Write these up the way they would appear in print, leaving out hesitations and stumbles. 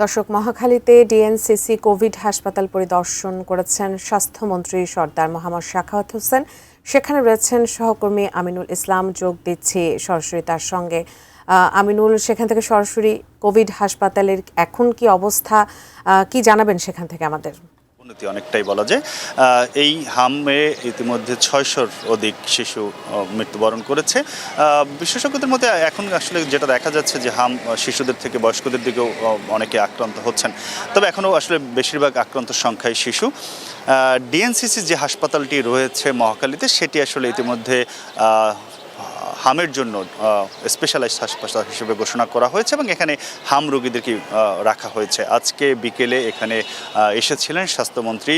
দর্শক, মহাখালীতে DNCC Covid হাসপাতাল পরিদর্শন করেছেন স্বাস্থ্যমন্ত্রী সর্দার মোহাম্মদ সাখাওয়াত হোসেন। সেখানে রয়েছেন সহকর্মী আমিনুল ইসলাম। যোগ দিচ্ছি সরাসরি তার সঙ্গে। আমিনুল, সেখান থেকে সরাসরি কোভিড হাসপাতালের এখন কি অবস্থা, কি জানাবেন সেখান থেকে আমাদের? অনেকটাই বলা যায়। এই হামে ইতিমধ্যে ৬০০-র অধিক শিশু মৃত্যুবরণ করেছে। বিশেষজ্ঞদের মধ্যে এখন আসলে যেটা দেখা যাচ্ছে যে হাম শিশুদের থেকে বয়স্কদের দিকেও অনেকে আক্রান্ত হচ্ছেন, তবে এখনও আসলে বেশিরভাগ আক্রান্ত সংখ্যায় শিশু। ডিএনসিসি যে হাসপাতালটি রয়েছে মহাখালীতে, সেটি আসলে ইতিমধ্যে হামের জন্য স্পেশালাইজড হাসপাতাল হিসেবে ঘোষণা করা হয়েছে এবং এখানে হাম রোগীদেরকে রাখা হয়েছে। আজকে বিকেলে এখানে এসেছিলেন স্বাস্থ্যমন্ত্রী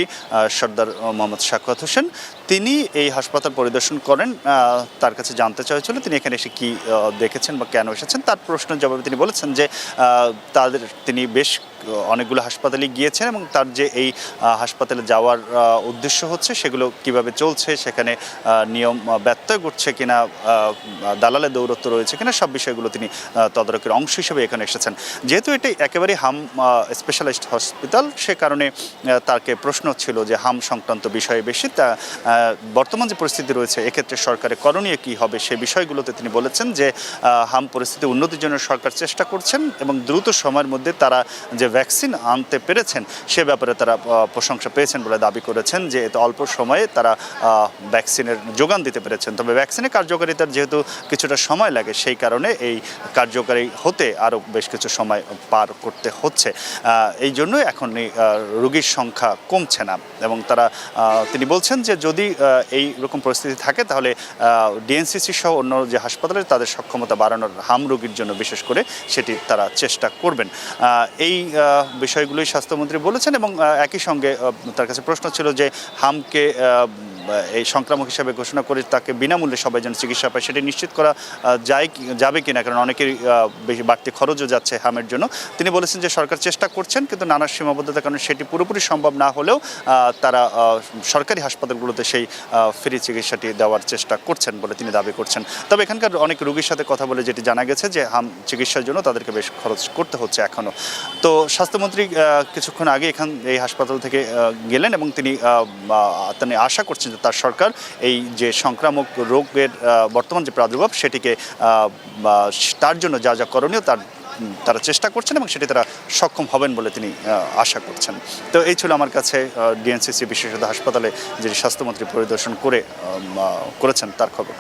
সর্দার মোহাম্মদ সাখাওয়াত হোসেন। তিনি এই হাসপাতাল পরিদর্শন করেন। তার কাছে জানতে চাওয়া হয়েছিল তিনি এখানে এসে কী দেখেছেন বা কেন এসেছেন। তার প্রশ্নের জবাবে তিনি বলেছেন যে তিনি বেশ অনেকগুলো হাসপাতালে গিয়েছেন এবং তার যে এই হাসপাতালে যাওয়ার উদ্দেশ্য হচ্ছে সেগুলো কিভাবে চলছে, সেখানে নিয়ম ব্যত্যয় ঘটছে কিনা, দালালের দৌরত্ব রয়েছে কিনা, সব বিষয়গুলো তিনি তদারকির অংশ হিসেবে এখানে এসেছেন। যেহেতু এটি একেবারে হাম স্পেশালাইজড হসপিটাল, সে কারণে তাকে প্রশ্ন ছিল যে হাম সংক্রান্ত বিষয়ে বেশি। তা বর্তমান যে পরিস্থিতি রয়েছে এক্ষেত্রে সরকারের করণীয় কী হবে সে বিষয়গুলোতে তিনি বলেছেন যে হাম পরিস্থিতি উন্নতির জন্য সরকার চেষ্টা করছেন এবং দ্রুত সময়ের মধ্যে তারা যে ভ্যাকসিন আনতে পেরেছেন সে ব্যাপারে তারা প্রশংসা পেয়েছেন বলে দাবি করেছেন যে এত অল্প সময়ে তারা ভ্যাকসিনের যোগান দিতে পেরেছেন। তবে ভ্যাকসিনের কার্যকারিতার যেহেতু কিছুটা সময় লাগে, সেই কারণে এই কার্যকারী হতে আরও বেশ কিছু সময় পার করতে হচ্ছে। এই জন্যই এখন রোগীর সংখ্যা কমছে না এবং তিনি বলছেন যে যদি এই রকম পরিস্থিতি থাকে তাহলে ডিএনসিসি সহ অন্য যে হাসপাতালে তাদের সক্ষমতা বাড়ানোর হাম রোগীর জন্য বিশেষ করে সেটি তারা চেষ্টা করবেন। এই বিষয়গুলোই স্বাস্থ্যমন্ত্রী বলেছেন এবং একই সঙ্গে তার কাছে প্রশ্ন ছিল যে হামকে এই সংক্রামক হিসাবে ঘোষণা করে তাকে বিনামূল্যে সবাই যেন চিকিৎসা পায় সেটি নিশ্চিত করা যাবে কিনা, কারণ অনেকের বেশি বাড়তি খরচও যাচ্ছে হামের জন্য। তিনি বলেছেন যে সরকার চেষ্টা করছেন, কিন্তু নানা সীমাবদ্ধতার কারণে সেটি পুরোপুরি সম্ভব না হলেও তারা সরকারি হাসপাতালগুলোতে সেই ফ্রি চিকিৎসাটি দেওয়ার চেষ্টা করছেন বলে তিনি দাবি করছেন। তবে এখানকার অনেক রোগীর সাথে কথা বলে যেটি জানা গেছে যে হাম চিকিৎসার জন্য তাদেরকে বেশ খরচ করতে হচ্ছে এখনও। তো স্বাস্থ্যমন্ত্রী কিছুক্ষণ আগে এই হাসপাতাল থেকে গেলেন এবং তিনি আশা করছেন তার সরকার এই যে সংক্রামক রোগের বর্তমান যে প্রাদুর্ভাব সেটিকে তার জন্য যা যা করণীয় তারা চেষ্টা করছেন এবং সেটি তারা সক্ষম হবেন বলে তিনি আশা করছেন। তো এই ছিল আমার কাছে ডিএনসিসি বিশেষজ্ঞ হাসপাতালে যে স্বাস্থ্যমন্ত্রী পরিদর্শন করেছেন তার খবর।